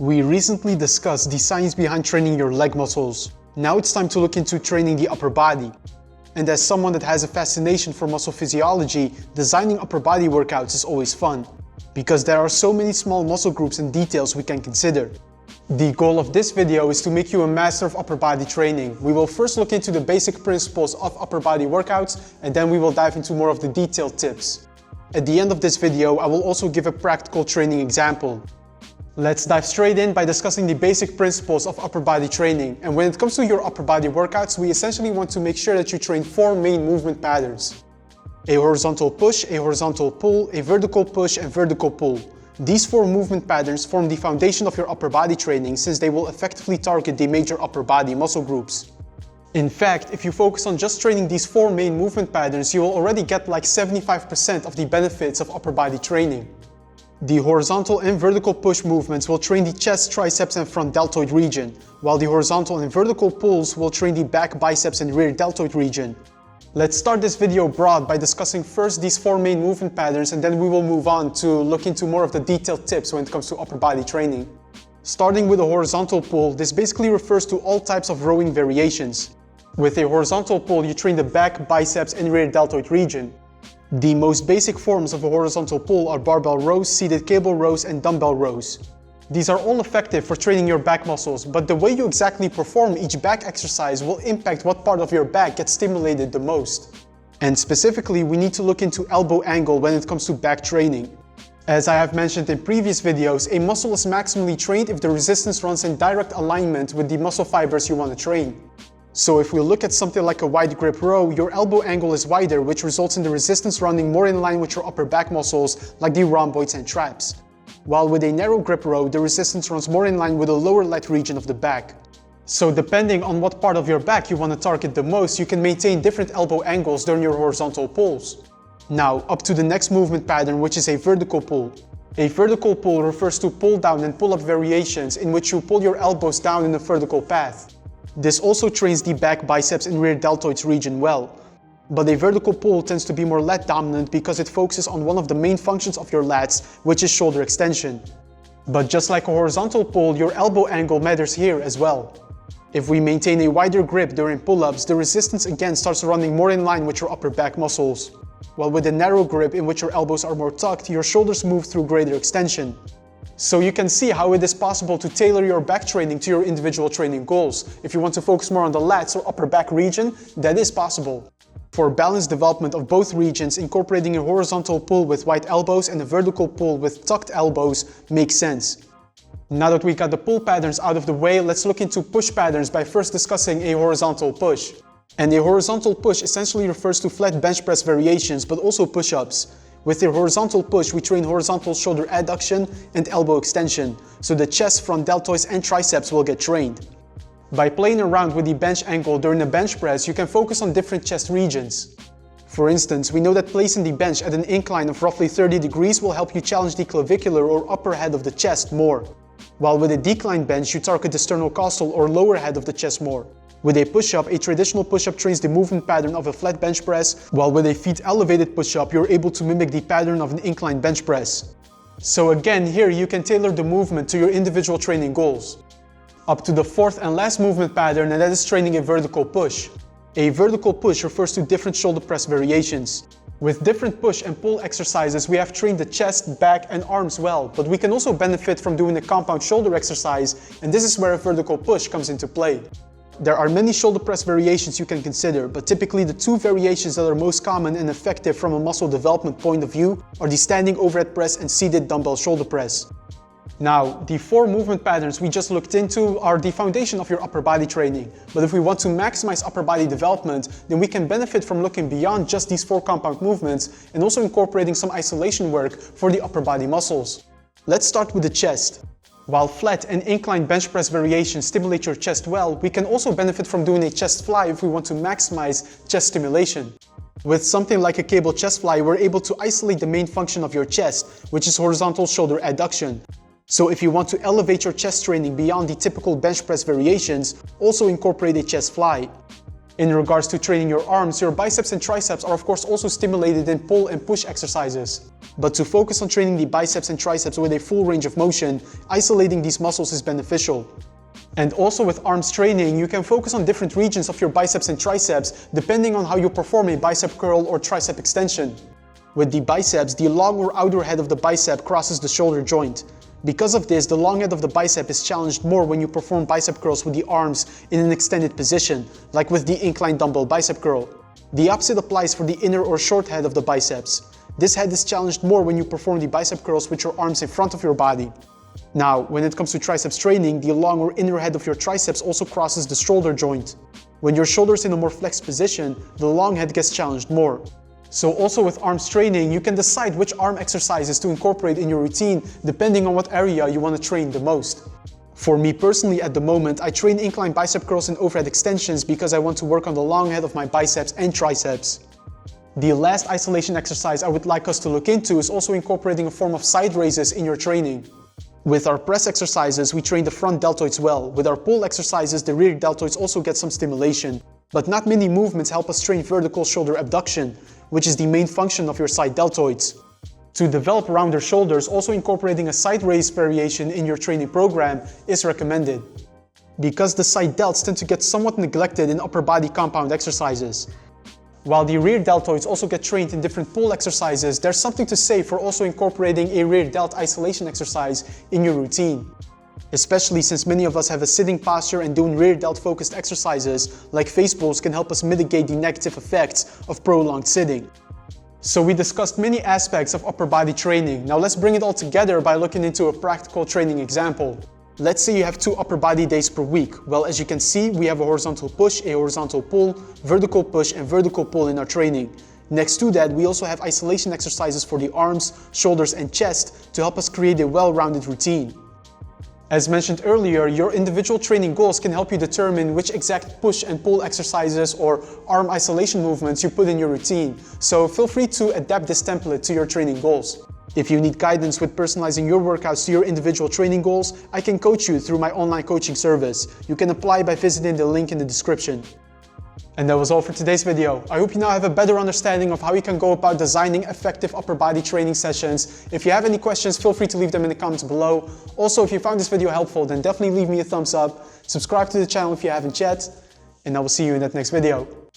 We recently discussed the science behind training your leg muscles. Now it's time to look into training the upper body. And as someone that has a fascination for muscle physiology, designing upper body workouts is always fun, because there are so many small muscle groups and details we can consider. The goal of this video is to make you a master of upper body training. We will first look into the basic principles of upper body workouts, and then we will dive into more of the detailed tips. At the end of this video, I will also give a practical training example. Let's dive straight in by discussing the basic principles of upper body training. And when it comes to your upper body workouts, we essentially want to make sure that you train 4 main movement patterns: a horizontal push, a horizontal pull, a vertical push, and vertical pull. These 4 movement patterns form the foundation of your upper body training, since they will effectively target the major upper body muscle groups. In fact, if you focus on just training these 4 main movement patterns, you will already get like 75% of the benefits of upper body training. The horizontal and vertical push movements will train the chest, triceps, and front deltoid region, while the horizontal and vertical pulls will train the back, biceps, and rear deltoid region. Let's start this video broad by discussing first these 4 main movement patterns, and then we will move on to look into more of the detailed tips when it comes to upper body training. Starting with a horizontal pull, this basically refers to all types of rowing variations. With a horizontal pull, you train the back, biceps, and rear deltoid region. The most basic forms of a horizontal pull are barbell rows, seated cable rows, and dumbbell rows. These are all effective for training your back muscles, but the way you exactly perform each back exercise will impact what part of your back gets stimulated the most. And specifically, we need to look into elbow angle when it comes to back training. As I have mentioned in previous videos, a muscle is maximally trained if the resistance runs in direct alignment with the muscle fibers you want to train. So if we look at something like a wide grip row, your elbow angle is wider, which results in the resistance running more in line with your upper back muscles like the rhomboids and traps. While with a narrow grip row, the resistance runs more in line with the lower lat region of the back. So depending on what part of your back you want to target the most, you can maintain different elbow angles during your horizontal pulls. Now up to the next movement pattern, which is a vertical pull. A vertical pull refers to pull down and pull up variations in which you pull your elbows down in a vertical path. This also trains the back, biceps, and rear deltoids region well. But a vertical pull tends to be more lat dominant because it focuses on one of the main functions of your lats, which is shoulder extension. But just like a horizontal pull, your elbow angle matters here as well. If we maintain a wider grip during pull-ups, the resistance again starts running more in line with your upper back muscles. While with a narrow grip in which your elbows are more tucked, your shoulders move through greater extension. So you can see how it is possible to tailor your back training to your individual training goals. If you want to focus more on the lats or upper back region, that is possible. For balanced development of both regions, incorporating a horizontal pull with wide elbows and a vertical pull with tucked elbows makes sense. Now that we got the pull patterns out of the way, let's look into push patterns by first discussing a horizontal push. And a horizontal push essentially refers to flat bench press variations, but also push-ups. With a horizontal push, we train horizontal shoulder adduction and elbow extension, so the chest, front deltoids, and triceps will get trained. By playing around with the bench angle during a bench press, you can focus on different chest regions. For instance, we know that placing the bench at an incline of roughly 30 degrees will help you challenge the clavicular or upper head of the chest more. While with a decline bench, you target the sternocostal or lower head of the chest more. With a push-up, a traditional push-up trains the movement pattern of a flat bench press, while with a feet elevated push-up, you're able to mimic the pattern of an incline bench press. So again, here you can tailor the movement to your individual training goals. Up to the 4th and last movement pattern, and that is training a vertical push. A vertical push refers to different shoulder press variations. With different push and pull exercises, we have trained the chest, back, and arms well, but we can also benefit from doing a compound shoulder exercise, and this is where a vertical push comes into play. There are many shoulder press variations you can consider, but typically the 2 variations that are most common and effective from a muscle development point of view are the standing overhead press and seated dumbbell shoulder press. Now, the 4 movement patterns we just looked into are the foundation of your upper body training, but if we want to maximize upper body development, then we can benefit from looking beyond just these 4 compound movements and also incorporating some isolation work for the upper body muscles. Let's start with the chest. While flat and incline bench press variations stimulate your chest well, we can also benefit from doing a chest fly if we want to maximize chest stimulation. With something like a cable chest fly, we're able to isolate the main function of your chest, which is horizontal shoulder adduction. So if you want to elevate your chest training beyond the typical bench press variations, also incorporate a chest fly. In regards to training your arms, your biceps and triceps are of course also stimulated in pull and push exercises. But to focus on training the biceps and triceps with a full range of motion, isolating these muscles is beneficial. And also with arms training, you can focus on different regions of your biceps and triceps depending on how you perform a bicep curl or tricep extension. With the biceps, the long or outer head of the bicep crosses the shoulder joint. Because of this, the long head of the bicep is challenged more when you perform bicep curls with the arms in an extended position, like with the incline dumbbell bicep curl. The opposite applies for the inner or short head of the biceps. This head is challenged more when you perform the bicep curls with your arms in front of your body. Now, when it comes to triceps training, the long or inner head of your triceps also crosses the shoulder joint. When your shoulder is in a more flexed position, the long head gets challenged more. So also with arms training, you can decide which arm exercises to incorporate in your routine depending on what area you want to train the most. For me personally at the moment, I train incline bicep curls and overhead extensions because I want to work on the long head of my biceps and triceps. The last isolation exercise I would like us to look into is also incorporating a form of side raises in your training. With our press exercises, we train the front deltoids well. With our pull exercises, the rear deltoids also get some stimulation. But not many movements help us train vertical shoulder abduction, which is the main function of your side deltoids. To develop rounder shoulders, also incorporating a side raise variation in your training program is recommended, because the side delts tend to get somewhat neglected in upper body compound exercises. While the rear deltoids also get trained in different pull exercises, there's something to say for also incorporating a rear delt isolation exercise in your routine. Especially since many of us have a sitting posture, and doing rear delt focused exercises like face pulls can help us mitigate the negative effects of prolonged sitting. So we discussed many aspects of upper body training. Now let's bring it all together by looking into a practical training example. Let's say you have 2 upper body days per week. Well, as you can see, we have a horizontal push, a horizontal pull, vertical push and vertical pull in our training. Next to that, we also have isolation exercises for the arms, shoulders and chest to help us create a well-rounded routine. As mentioned earlier, your individual training goals can help you determine which exact push and pull exercises or arm isolation movements you put in your routine, so feel free to adapt this template to your training goals. If you need guidance with personalizing your workouts to your individual training goals, I can coach you through my online coaching service. You can apply by visiting the link in the description. And that was all for today's video. I hope you now have a better understanding of how you can go about designing effective upper body training sessions. If you have any questions, feel free to leave them in the comments below. Also, if you found this video helpful, then definitely leave me a thumbs up. Subscribe to the channel if you haven't yet, and I will see you in that next video.